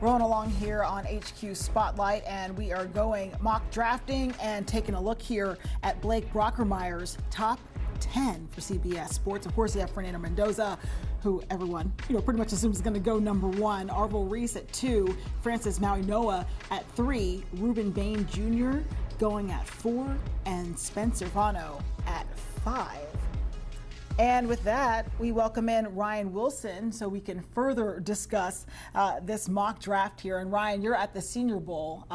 Rolling along here on HQ Spotlight, and we are going mock drafting and taking a look here at Blake Brockermeyer's top 10 for CBS Sports. Of course, you have Fernando Mendoza, who everyone, pretty much assumes is going to go number 1. Arvil Reese at 2, Francis Maui-Noa at 3, Ruben Bain Jr. going at 4, and Spencer Vano at 5. And with that, we welcome in Ryan Wilson so we can further discuss this mock draft here. And Ryan, you're at the Senior Bowl,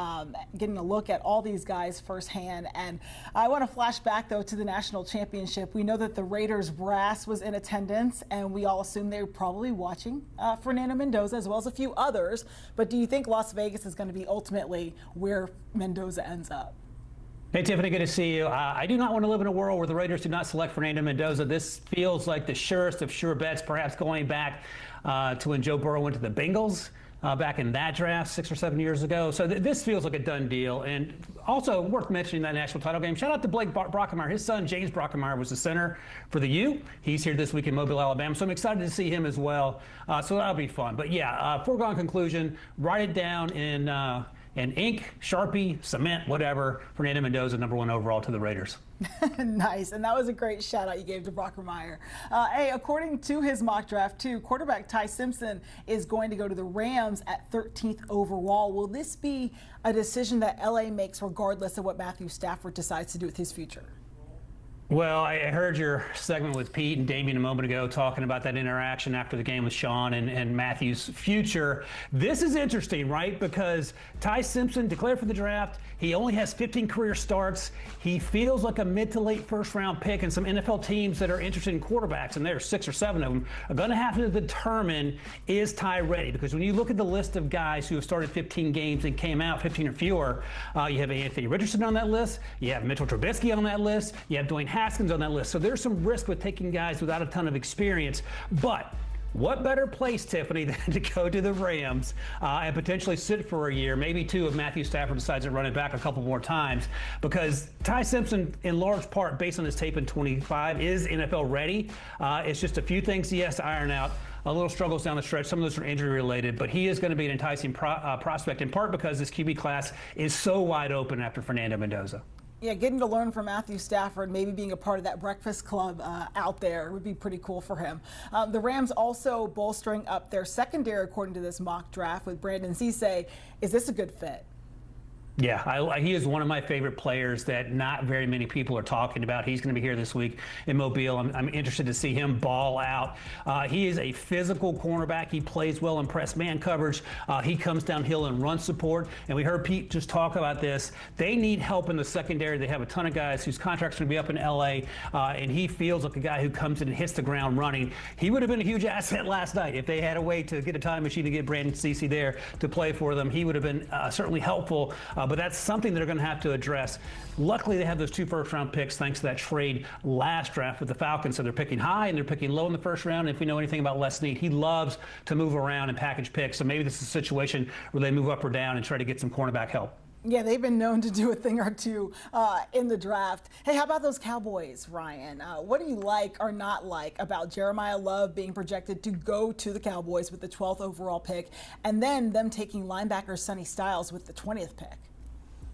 getting a look at all these guys firsthand. And I want to flash back, though, to the national championship. We know that the Raiders brass was in attendance, and we all assume they were probably watching Fernando Mendoza as well as a few others. But do you think Las Vegas is going to be ultimately where Mendoza ends up? Hey, Tiffany, good to see you. I do not want to live in a world where the Raiders do not select Fernando Mendoza. This feels like the surest of sure bets, perhaps going back to when Joe Burrow went to the Bengals back in that draft 6 or 7 years ago. So this feels like a done deal. And also worth mentioning that national title game. Shout out to Blake Brockermeyer. His son, James Brockermeyer, was the center for the U. He's here this week in Mobile, Alabama. So I'm excited to see him as well. So that'll be fun. But yeah, foregone conclusion, write it down in ink, Sharpie, cement, whatever. Fernando Mendoza, number 1 overall to the Raiders. Nice, and that was a great shout out you gave to Brockermeyer. Hey, according to his mock draft too, quarterback Ty Simpson is going to go to the Rams at 13th overall. Will this be a decision that LA makes regardless of what Matthew Stafford decides to do with his future? Well, I heard your segment with Pete and Damien a moment ago talking about that interaction after the game with Sean and Matthew's future. This is interesting, right? Because Ty Simpson declared for the draft. He only has 15 career starts. He feels like a mid to late first round pick, and some NFL teams that are interested in quarterbacks, and there are 6 or 7 of them, are going to have to determine, is Ty ready? Because when you look at the list of guys who have started 15 games and came out 15 or fewer, you have Anthony Richardson on that list. You have Mitchell Trubisky on that list. You have Dwayne Haskins on that list. So there's some risk with taking guys without a ton of experience. But what better place, Tiffany, than to go to the Rams and potentially sit for a year, maybe 2 if Matthew Stafford decides to run it back a couple more times, because Ty Simpson, in large part, based on his tape in 25, is NFL ready. It's just a few things he has to iron out. A little struggles down the stretch. Some of those are injury related, but he is going to be an enticing prospect, in part because this QB class is so wide open after Fernando Mendoza. Yeah, getting to learn from Matthew Stafford, maybe being a part of that breakfast club out there would be pretty cool for him. The Rams also bolstering up their secondary according to this mock draft with Brandon Cisse. Is this a good fit? Yeah, he is one of my favorite players that not very many people are talking about. He's going to be here this week in Mobile. I'm interested to see him ball out. He is a physical cornerback. He plays well in press man coverage. He comes downhill in run support. And we heard Pete just talk about this. They need help in the secondary. They have a ton of guys whose contracts are going to be up in L.A., and he feels like a guy who comes in and hits the ground running. He would have been a huge asset last night if they had a way to get a time machine to get Brandon Cisse there to play for them. He would have been certainly helpful. But that's something they're going to have to address. Luckily, they have those 2 first-round picks thanks to that trade last draft with the Falcons. So they're picking high and they're picking low in the first round. If we know anything about Les Snead, he loves to move around and package picks. So maybe this is a situation where they move up or down and try to get some cornerback help. Yeah, they've been known to do a thing or two in the draft. Hey, how about those Cowboys, Ryan? What do you like or not like about Jeremiyah Love being projected to go to the Cowboys with the 12th overall pick, and then them taking linebacker Sonny Styles with the 20th pick?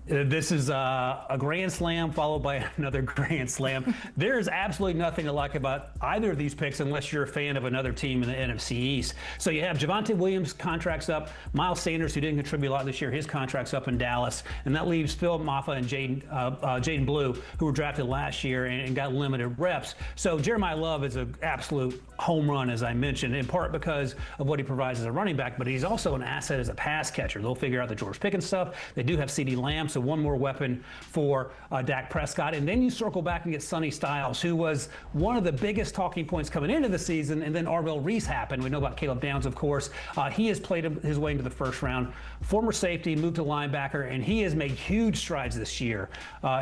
This is a grand slam followed by another grand slam. There is absolutely nothing to like about either of these picks unless you're a fan of another team in the NFC East. So you have Javonte Williams' contracts up, Miles Sanders, who didn't contribute a lot this year, his contract's up in Dallas, and that leaves Phil Maffa and Jaden Blue, who were drafted last year and got limited reps. So Jeremiyah Love is an absolute home run, as I mentioned, in part because of what he provides as a running back, but he's also an asset as a pass catcher. They'll figure out the George Pickens stuff. They do have CeeDee Lamb, so one more weapon for Dak Prescott. And then you circle back and get Sonny Styles, who was one of the biggest talking points coming into the season, and then Arvil Reese happened. We know about Caleb Downs, of course. He has played his way into the first round. Former safety, moved to linebacker, and he has made huge strides this year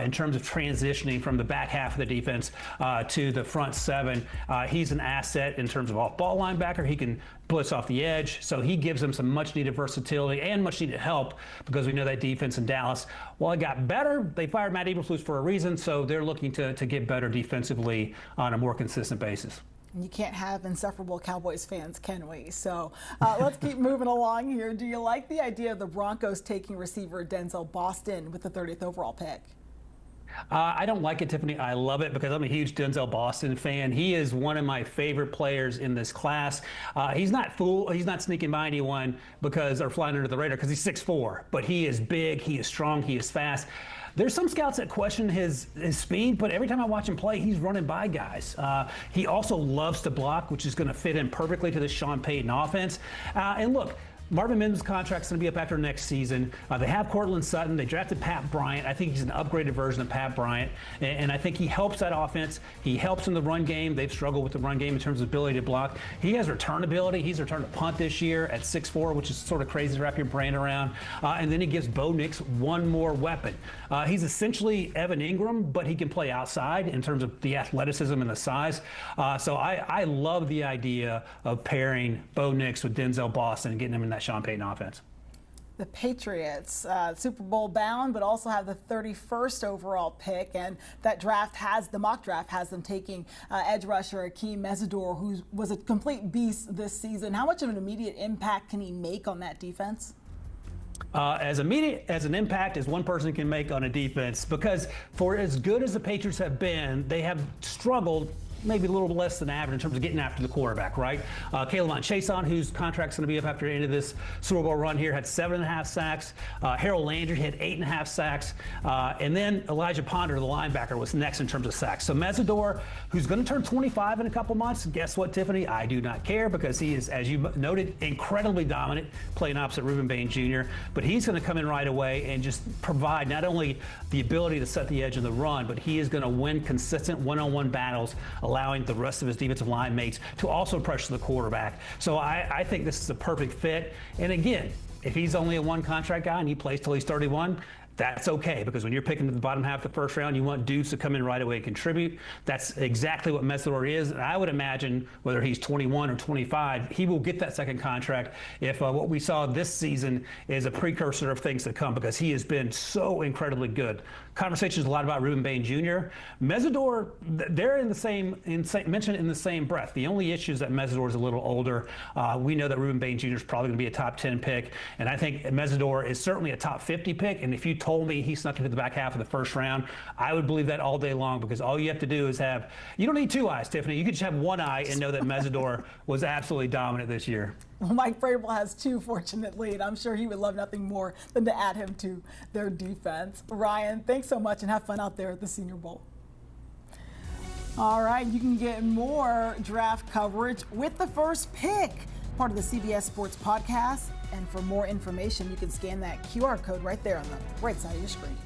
in terms of transitioning from the back half of the defense to the front 7. He's an asset in terms of off-ball linebacker. He can blitz off the edge, so he gives them some much-needed versatility and much-needed help because we know that defense in Dallas, while it got better, they fired Matt Eberflus for a reason, so they're looking to get better defensively on a more consistent basis. You can't have insufferable Cowboys fans, can we? So let's keep moving along here. Do you like the idea of the Broncos taking receiver Denzel Boston with the 30th overall pick? I don't like it, Tiffany. I love it because I'm a huge Denzel Boston fan. He is one of my favorite players in this class. He's not sneaking by anyone because they're flying under the radar because he's 6'4", but he is big, he is strong, he is fast. There's some scouts that question his speed, but every time I watch him play, he's running by guys. He also loves to block, which is going to fit in perfectly to the Sean Payton offense. And look, Marvin Mims' contract's going to be up after next season. They have Cortland Sutton. They drafted Pat Bryant. I think he's an upgraded version of Pat Bryant, and I think he helps that offense. He helps in the run game. They've struggled with the run game in terms of ability to block. He has return ability. He's returned a punt this year at 6'4", which is sort of crazy to wrap your brain around. And then he gives Bo Nix one more weapon. He's essentially Evan Ingram, but he can play outside in terms of the athleticism and the size. So I love the idea of pairing Bo Nix with Denzel Boston and getting him in that Sean Payton offense. The Patriots, Super Bowl bound, but also have the 31st overall pick, and that the mock draft has them taking edge rusher Akheem Mesidor, who was a complete beast this season. How much of an immediate impact can he make on that defense? As immediate as an impact as one person can make on a defense, because for as good as the Patriots have been, they have struggled maybe a little less than average in terms of getting after the quarterback, right? Caleb Chason, whose contract's going to be up after the end of this Super Bowl run here, had 7.5 sacks. Harold Landry had 8.5 sacks. And then Elijah Ponder, the linebacker, was next in terms of sacks. So Mesidor, who's going to turn 25 in a couple months, guess what, Tiffany? I do not care because he is, as you noted, incredibly dominant, playing opposite Reuben Bain Jr., but he's going to come in right away and just provide not only the ability to set the edge of the run, but he is going to win consistent one-on-one battles, allowing the rest of his defensive line mates to also pressure the quarterback. So I think this is a perfect fit. And again, if he's only a one contract guy and he plays till he's 31, that's okay, because when you're picking the bottom half of the first round, you want dudes to come in right away and contribute. That's exactly what Mesidor is. And I would imagine whether he's 21 or 25, he will get that second contract if what we saw this season is a precursor of things to come, because he has been so incredibly good. Conversations a lot about Reuben Bain Jr. Mesidor, they're mentioned in the same breath. The only issue is that Mesidor is a little older. We know that Reuben Bain Jr. is probably going to be a top 10 pick, and I think Mesidor is certainly a top 50 pick. And if you told me he snuck into the back half of the first round, I would believe that all day long, because all you have to do is you don't need two eyes, Tiffany. You could just have one eye and know that Mesidor was absolutely dominant this year. Well, Mike Vrabel has two, fortunately, and I'm sure he would love nothing more than to add him to their defense. Ryan, thanks so much, and have fun out there at the Senior Bowl. All right, you can get more draft coverage with the first pick, part of the CBS Sports podcast. And for more information, you can scan that QR code right there on the right side of your screen.